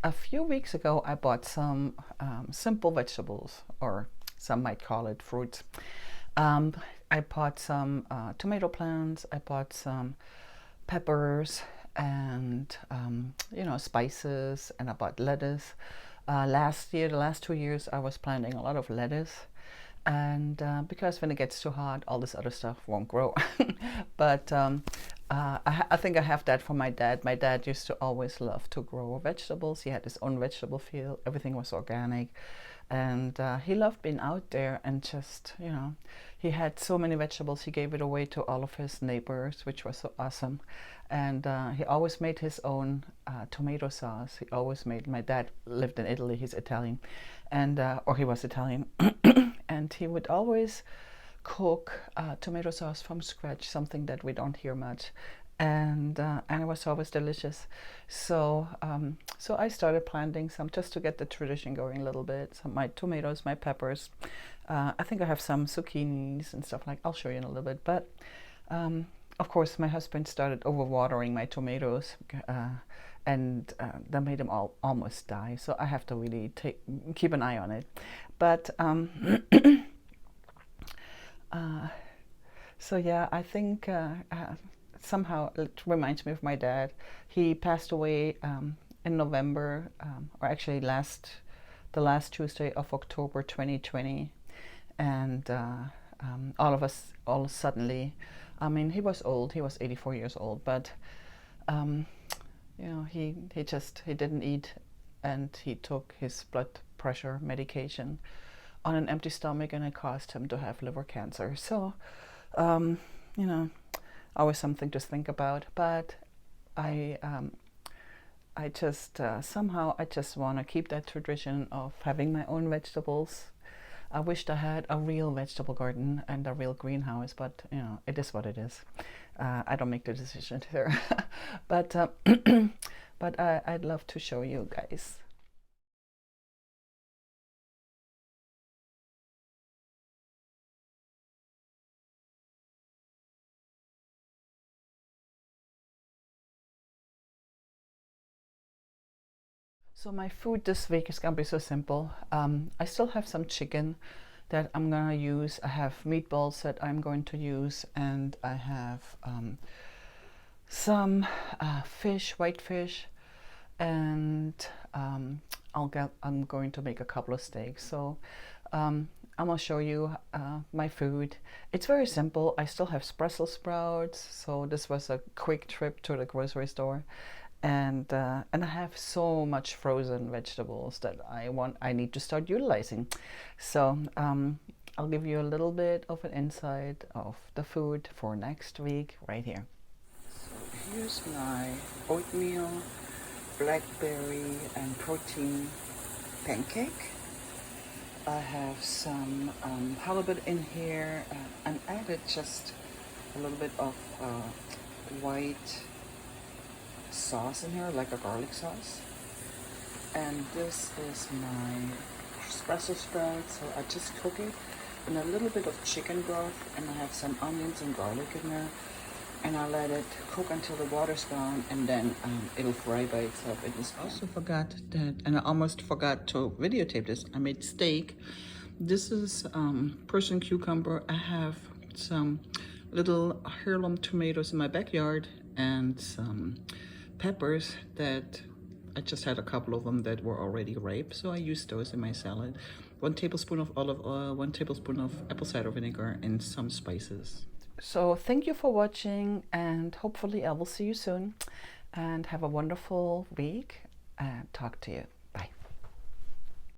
A few weeks ago, I bought some simple vegetables, or some might call it fruits. Um, I bought some tomato plants, I bought some peppers, and spices, and I bought lettuce. Last year, the last 2 years, I was planting a lot of lettuce, and because when it gets too hot, all this other stuff won't grow. But I think I have that from my dad. My dad used to always love to grow vegetables. He had his own vegetable field. Everything was organic, and he loved being out there and just, he had so many vegetables. He gave it away to all of his neighbors, which was so awesome. And he always made his own tomato sauce. He always made. My dad lived in Italy. He's Italian, and or he was Italian, and he would always cook tomato sauce from scratch, something that we don't hear much, and it was always delicious. So so I started planting some just to get the tradition going a little bit. Some my tomatoes, my peppers. I think I have some zucchinis and stuff like. I'll show you in a little bit, but. Of course, my husband started overwatering my tomatoes, and that made them all almost die. So I have to really keep an eye on it. But so yeah, I think somehow it reminds me of my dad. He passed away in November, or actually the last Tuesday of October 2020, and all suddenly. I mean, he was old. He was 84 years old, but he didn't eat, and he took his blood pressure medication on an empty stomach, and it caused him to have liver cancer. So, you know, always something to think about. But I just somehow I just want to keep that tradition of having my own vegetables. I wished I had a real vegetable garden and a real greenhouse, but it is what it is. I don't make the decision here, but but I'd love to show you guys. So my food this week is gonna be so simple. I still have some chicken that I'm gonna use. I have meatballs that I'm going to use, and I have some fish, white fish, and I'm going to make a couple of steaks. So I'm gonna show you my food. It's very simple. I still have Brussels sprouts, so this was a quick trip to the grocery store, and I have so much frozen vegetables that I need to start utilizing. So I'll give you a little bit of an insight of the food for next week right here. So here's my oatmeal, blackberry, and protein pancake. I have some halibut in here, and added just a little bit of white sauce in here, like a garlic sauce. And this is my Brussels sprouts, so I just cook it in a little bit of chicken broth, and I have some onions and garlic in there, and I let it cook until the water's gone, and then it'll fry by itself. I also forgot that, and I almost forgot to videotape this, I made steak. This is Persian cucumber. I have some little heirloom tomatoes in my backyard, and some peppers that I just had a couple of them that were already ripe, so I used those in my salad. 1 tablespoon of olive oil, 1 tablespoon of apple cider vinegar, and some spices. So thank you for watching, and hopefully I will see you soon, and have a wonderful week, and talk to you.